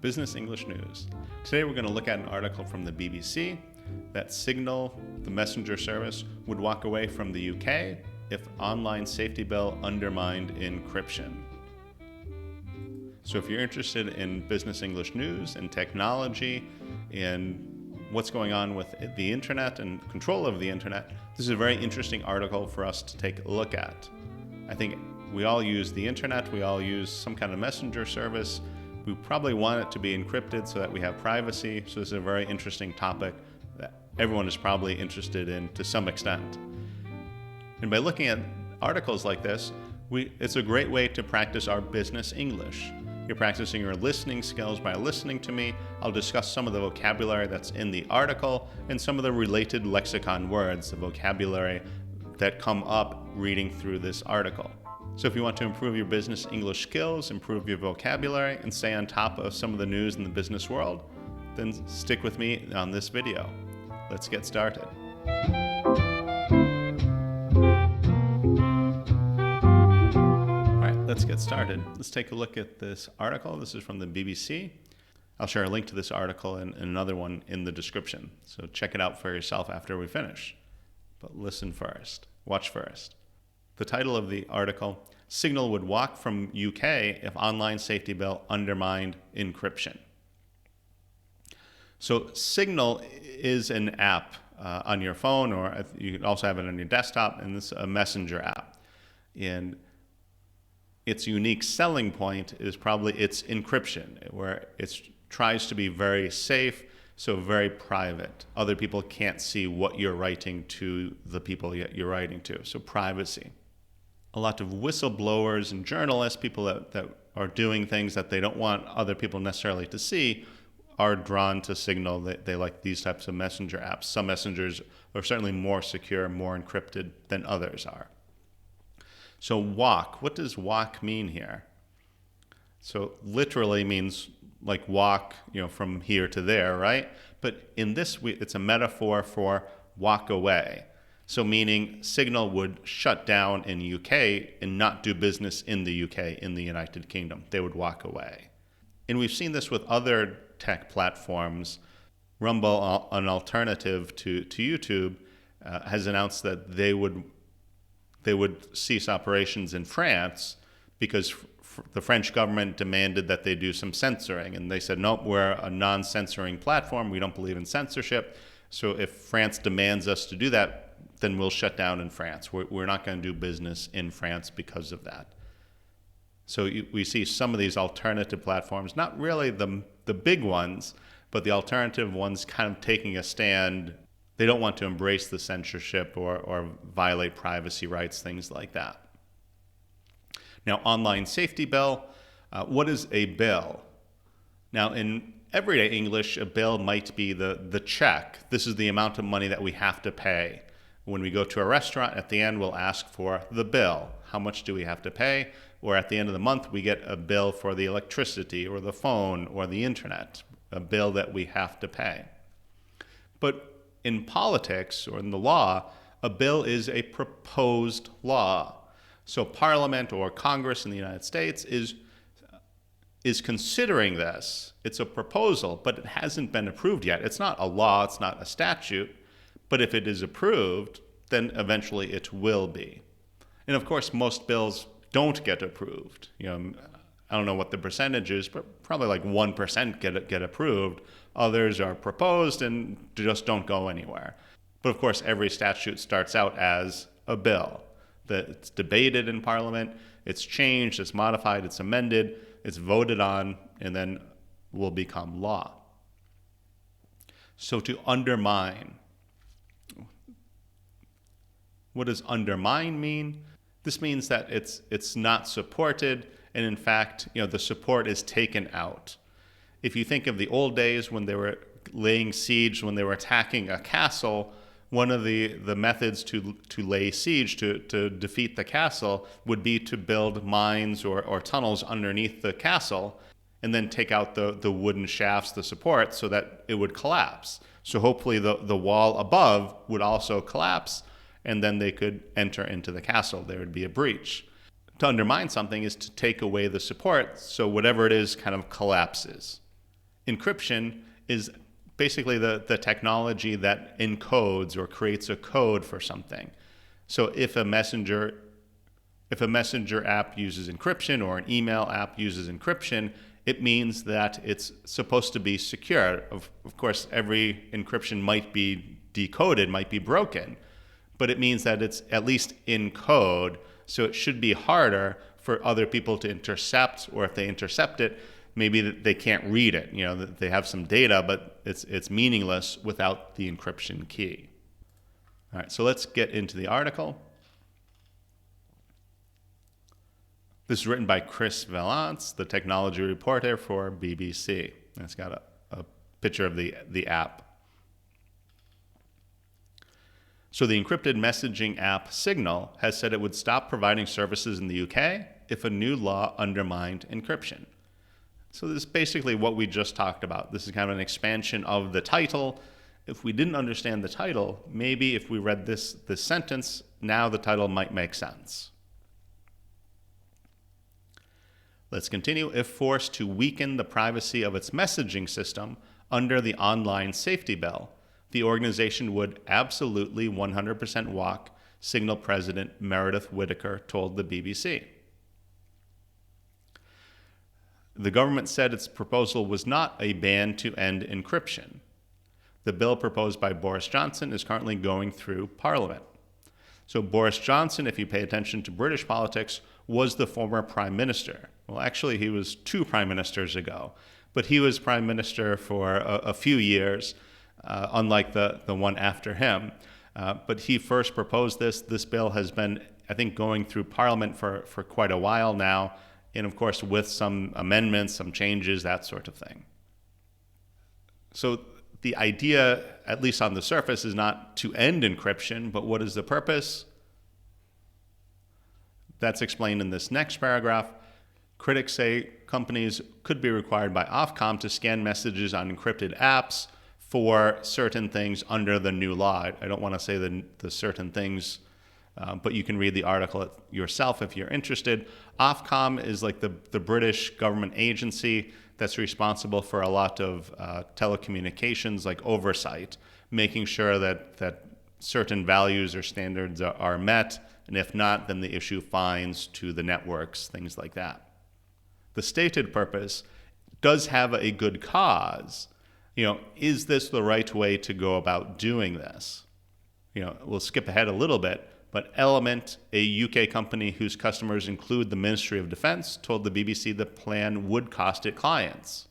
Business English News. Today we're going to look at an article from the BBC that Signal, the messenger service, would walk away from the UK if online safety bill undermined encryption. So if you're interested in business English news and technology and what's going on with the internet and control of the internet, this is a very interesting article for us to take a look at. I think we all use the internet, we all use some kind of messenger service. We probably want it to be encrypted so that we have privacy. So this is a very interesting topic that everyone is probably interested in to some extent. And by looking at articles like this, it's a great way to practice our business English. You're practicing your listening skills by listening to me. I'll discuss some of the vocabulary that's in the article and some of the related lexicon words, the vocabulary that come up reading through this article. So if you want to improve your business English skills, improve your vocabulary, and stay on top of some of the news in the business world, then stick with me on this video. Let's get started. All right, let's get started. Let's take a look at this article. This is from the BBC. I'll share a link to this article and another one in the description. So check it out for yourself after we finish. But listen first. Watch first. The title of the article, Signal would walk from UK if online safety bill undermined encryption. So Signal is an app on your phone, or you can also have it on your desktop, and this is a messenger app. And its unique selling point is probably its encryption, where it tries to be very safe, so very private. Other people can't see what you're writing to the people you're writing to, so privacy. A lot of whistleblowers and journalists, people that are doing things that they don't want other people necessarily to see, are drawn to Signal. They like these types of messenger apps. Some messengers are certainly more secure, more encrypted than others are. So walk, what does walk mean here? So literally means like walk, from here to there, right? But in this, it's a metaphor for walk away. So meaning Signal would shut down in the UK and not do business in the UK, in the United Kingdom. They would walk away. And we've seen this with other tech platforms. Rumble, an alternative to YouTube, has announced that they would cease operations in France because the French government demanded that they do some censoring. And they said, nope, we're a non-censoring platform. We don't believe in censorship. So if France demands us to do that, then we'll shut down in France. We're not going to do business in France because of that. So we see some of these alternative platforms, not really the big ones, but the alternative ones kind of taking a stand. They don't want to embrace the censorship or violate privacy rights, things like that. Now, online safety bill. What is a bill? Now, in everyday English, a bill might be the check. This is the amount of money that we have to pay. When we go to a restaurant, at the end, we'll ask for the bill. How much do we have to pay? Or at the end of the month, we get a bill for the electricity or the phone or the internet, a bill that we have to pay. But in politics or in the law, a bill is a proposed law. So Parliament or Congress in the United States is considering this. It's a proposal, but it hasn't been approved yet. It's not a law, it's not a statute. But if it is approved, then eventually it will be. And of course, most bills don't get approved. I don't know what the percentage is, but probably like 1% get approved. Others are proposed and just don't go anywhere. But of course, every statute starts out as a bill. It's debated in Parliament, it's changed, it's modified, it's amended, it's voted on, and then will become law. So to undermine. What does undermine mean? This means that it's not supported, and in fact, the support is taken out. If you think of the old days when they were laying siege, when they were attacking a castle, one of the methods to lay siege, to defeat the castle, would be to build mines or tunnels underneath the castle, and then take out the wooden shafts, the support, so that it would collapse. So hopefully the wall above would also collapse, and then they could enter into the castle. There would be a breach. To undermine something is to take away the support, so whatever it is kind of collapses. Encryption is basically the technology that encodes or creates a code for something. So if a messenger app uses encryption or an email app uses encryption, it means that it's supposed to be secure. Of course, every encryption might be decoded, might be broken, but it means that it's at least in code, so it should be harder for other people to intercept, or if they intercept it, maybe they can't read it. You know, they have some data, but it's meaningless without the encryption key. All right, so let's get into the article. This is written by Chris Valance, the technology reporter for BBC. And it's got a picture of the app. So the encrypted messaging app Signal has said it would stop providing services in the UK if a new law undermined encryption. So this is basically what we just talked about. This is kind of an expansion of the title. If we didn't understand the title, maybe if we read this sentence, now the title might make sense. Let's continue. If forced to weaken the privacy of its messaging system under the online safety bill, the organization would absolutely 100% walk, Signal president Meredith Whittaker told the BBC. The government said its proposal was not a ban to end encryption. The bill proposed by Boris Johnson is currently going through Parliament. So Boris Johnson, if you pay attention to British politics, was the former prime minister. Well, actually, he was 2 prime ministers ago, but he was prime minister for a few years, unlike the one after him. But he first proposed this. This bill has been, I think, going through Parliament for quite a while now, and of course with some amendments, some changes, that sort of thing. So the idea, at least on the surface, is not to end encryption, but what is the purpose? That's explained in this next paragraph. Critics say companies could be required by Ofcom to scan messages on encrypted apps for certain things under the new law. I don't want to say the certain things, but you can read the article yourself if you're interested. Ofcom is like the British government agency that's responsible for a lot of telecommunications, like oversight, making sure that certain values or standards are met, and if not, then they issue fines to the networks, things like that. The stated purpose does have a good cause. You know, is this the right way to go about doing this? You know, we'll skip ahead a little bit, but Element, a UK company whose customers include the Ministry of Defence, told the BBC the plan would cost it clients.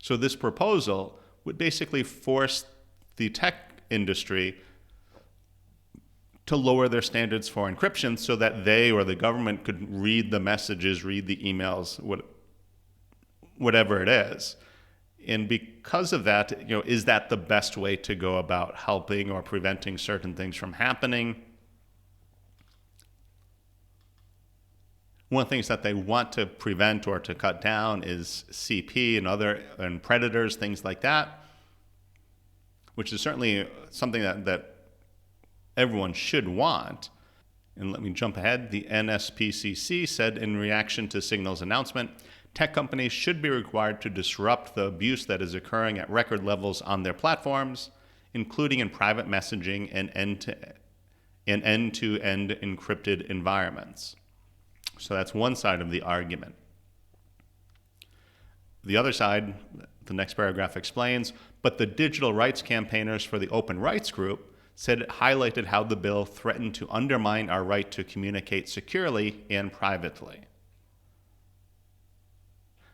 So this proposal would basically force the tech industry to lower their standards for encryption so that they or the government could read the messages, read the emails, whatever it is. And because of that, you know, is that the best way to go about helping or preventing certain things from happening? One of the things that they want to prevent or to cut down is CP and predators, things like that, which is certainly something that everyone should want. And let me jump ahead. The NSPCC said in reaction to Signal's announcement, tech companies should be required to disrupt the abuse that is occurring at record levels on their platforms, including in private messaging and end-to-end encrypted environments. So that's one side of the argument. The other side, the next paragraph explains, but the digital rights campaigners for the Open Rights Group said it highlighted how the bill threatened to undermine our right to communicate securely and privately.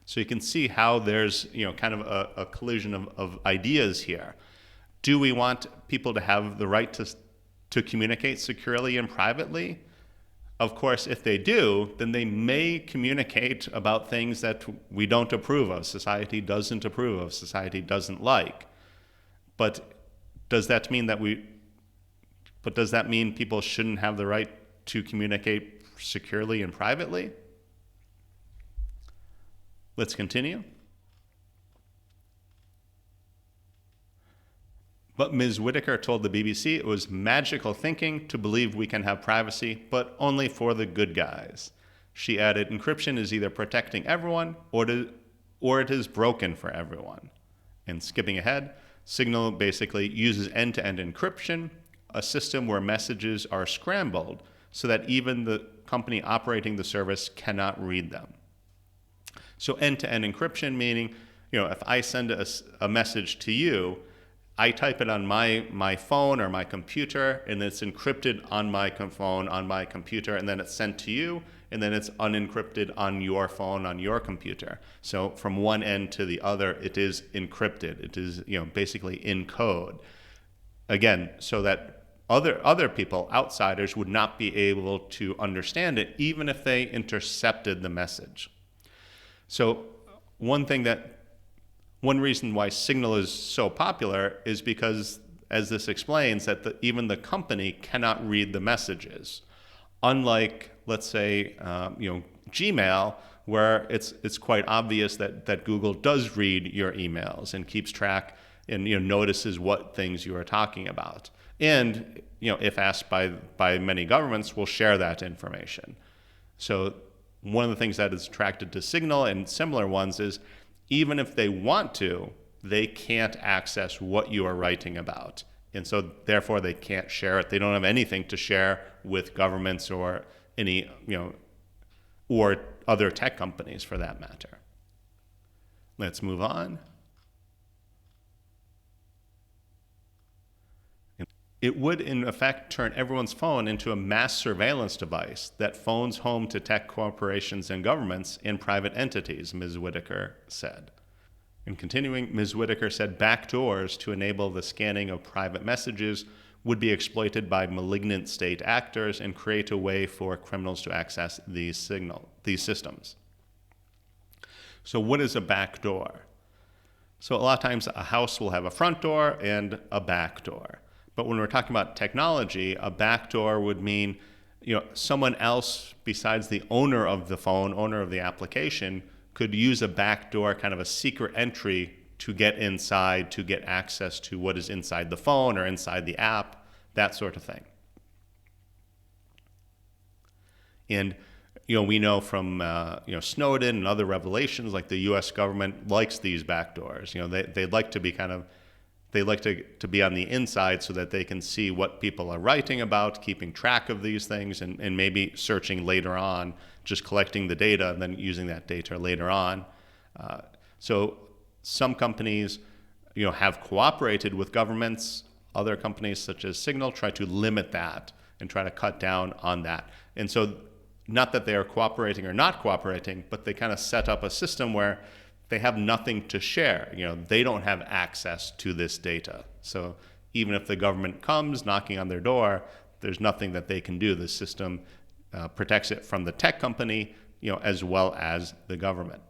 So you can see how there's, you know, kind of a collision of ideas here. Do we want people to have the right to communicate securely and privately? Of course, if they do, then they may communicate about things that we don't approve of, society doesn't approve of, society doesn't like. But does that mean people shouldn't have the right to communicate securely and privately? Let's continue. But Ms. Whittaker told the BBC it was magical thinking to believe we can have privacy, but only for the good guys. She added, encryption is either protecting everyone or or it is broken for everyone. And skipping ahead, Signal basically uses end-to-end encryption, a system where messages are scrambled so that even the company operating the service cannot read them. So end-to-end encryption meaning, if I send a message to you, I type it on my phone or my computer, and it's encrypted on my phone, on my computer, and then it's sent to you, and then it's unencrypted on your phone, on your computer. So from one end to the other, it is encrypted. It is basically in code. Again, so that other people, outsiders, would not be able to understand it, even if they intercepted the message. So one reason why Signal is so popular is because, as this explains, that even the company cannot read the messages. Unlike, let's say, Gmail, where it's quite obvious that Google does read your emails and keeps track and notices what things you are talking about. And if asked by many governments, will share that information. So one of the things that is attracted to Signal and similar ones is, even if they want to, they can't access what you are writing about. And so therefore they can't share it. They don't have anything to share with governments or any, or other tech companies for that matter. Let's move on. It would, in effect, turn everyone's phone into a mass surveillance device that phones home to tech corporations and governments and private entities, Ms. Whitaker said. And continuing, Ms. Whitaker said backdoors to enable the scanning of private messages would be exploited by malignant state actors and create a way for criminals to access these systems. So what is a backdoor? So a lot of times a house will have a front door and a back door. But when we're talking about technology, a backdoor would mean, someone else besides the owner of the phone, owner of the application, could use a backdoor, kind of a secret entry, to get inside, to get access to what is inside the phone or inside the app, that sort of thing. And we know from Snowden and other revelations, like the U.S. government likes these backdoors. They'd like to be They like to be on the inside so that they can see what people are writing about, keeping track of these things, and maybe searching later on, just collecting the data and then using that data later on. So some companies have cooperated with governments. Other companies, such as Signal, try to limit that and try to cut down on that. And so not that they are cooperating or not cooperating, but they kind of set up a system where they have nothing to share. They don't have access to this data. So even if the government comes knocking on their door, there's nothing that they can do. The system protects it from the tech company, as well as the government.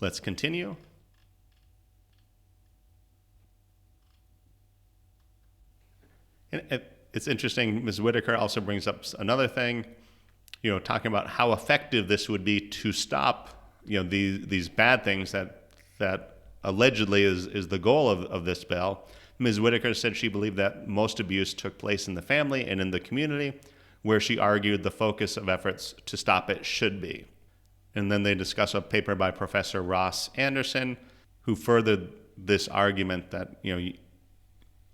Let's continue. And it's interesting, Ms. Whitaker also brings up another thing, talking about how effective this would be to stop these bad things that allegedly is the goal of this bill. Ms. Whitaker said she believed that most abuse took place in the family and in the community, where she argued the focus of efforts to stop it should be. And then they discuss a paper by Professor Ross Anderson, who furthered this argument that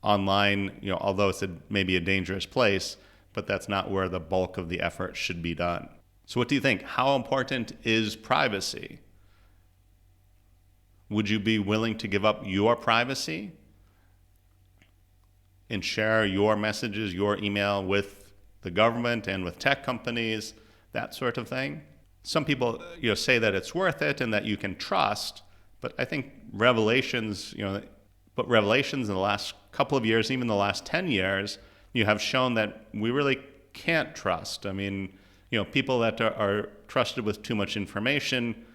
online, although it's maybe a dangerous place, but that's not where the bulk of the effort should be done. So what do you think? How important is privacy? Would you be willing to give up your privacy and share your messages, your email with the government and with tech companies, that sort of thing? Some people say that it's worth it and that you can trust, but I think revelations in the last couple of years, even the last 10 years, have shown that we really can't trust. I mean, people that are trusted with too much information,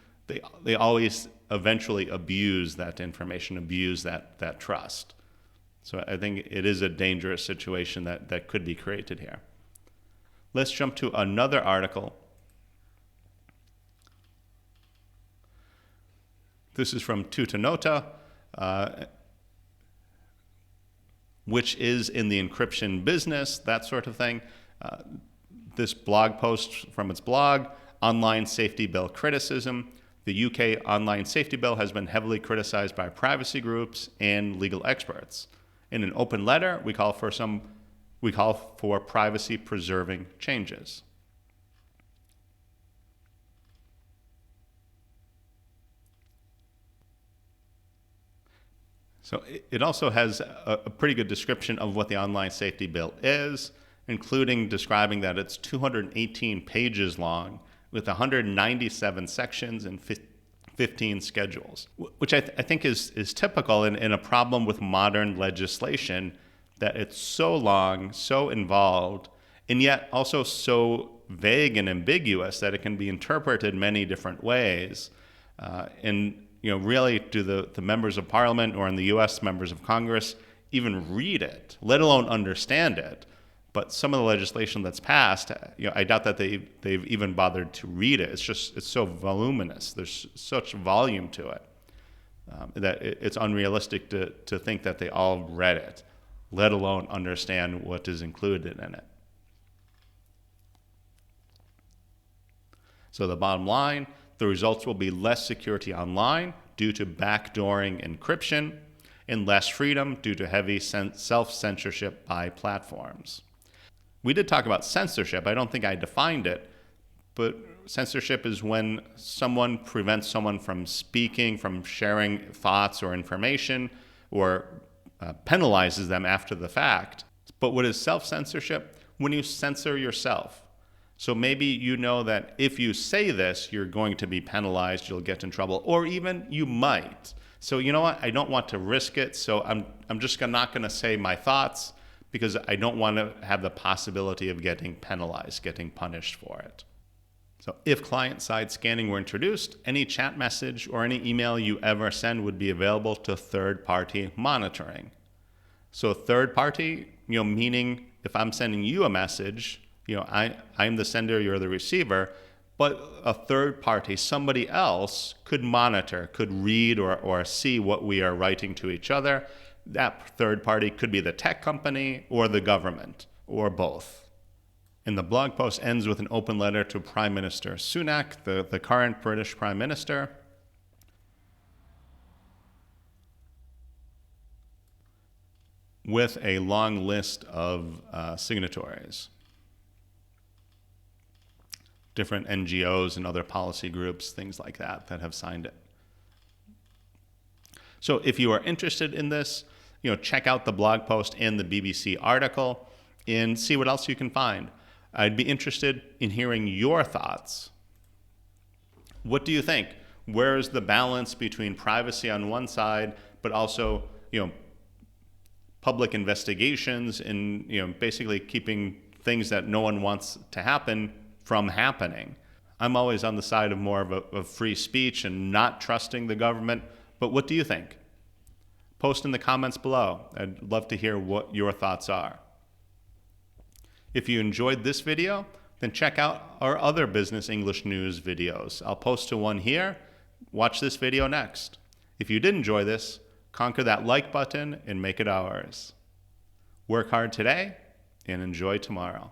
they always eventually abuse that information, abuse that trust. So I think it is a dangerous situation that could be created here. Let's jump to another article. This is from Tutanota, which is in the encryption business, that sort of thing. This blog post from its blog, Online Safety Bill Criticism. The UK online safety bill has been heavily criticized by privacy groups and legal experts. In an open letter, we call for privacy-preserving changes. So it also has a pretty good description of what the online safety bill is, including describing that it's 218 pages long with 197 sections and 15 schedules, which I think is typical in a problem with modern legislation, that it's so long, so involved, and yet also so vague and ambiguous that it can be interpreted many different ways. And really, do the members of parliament, or in the U.S., members of Congress, even read it, let alone understand it? But some of the legislation that's passed, I doubt that they've even bothered to read it. It's so voluminous. There's such volume to it that it's unrealistic to think that they all read it, let alone understand what is included in it. So the bottom line, the results will be less security online due to backdooring encryption, and less freedom due to heavy self-censorship by platforms. We did talk about censorship. I don't think I defined it, but censorship is when someone prevents someone from speaking, from sharing thoughts or information, or penalizes them after the fact. But what is self-censorship? When you censor yourself. So maybe you know that if you say this, you're going to be penalized, you'll get in trouble, or even you might. So you know what? I don't want to risk it, so I'm just not going to say my thoughts, because I don't want to have the possibility of getting penalized, getting punished for it. So if client-side scanning were introduced, any chat message or any email you ever send would be available to third-party monitoring. So third-party, meaning if I'm sending you a message, I'm the sender, you're the receiver, but a third party, somebody else, could monitor, could read or see what we are writing to each other. That third party could be the tech company or the government, or both. And the blog post ends with an open letter to Prime Minister Sunak, the current British Prime Minister, with a long list of signatories. Different NGOs and other policy groups, things like that have signed it. So if you are interested in this, check out the blog post and the BBC article and see what else you can find. I'd be interested in hearing your thoughts. What do you think? Where is the balance between privacy on one side, but also, public investigations and, basically keeping things that no one wants to happen from happening? I'm always on the side of more of free speech and not trusting the government. But what do you think? Post in the comments below. I'd love to hear what your thoughts are. If you enjoyed this video, then check out our other business English news videos. I'll post to one here. Watch this video next. If you did enjoy this, conquer that like button and make it ours. Work hard today and enjoy tomorrow.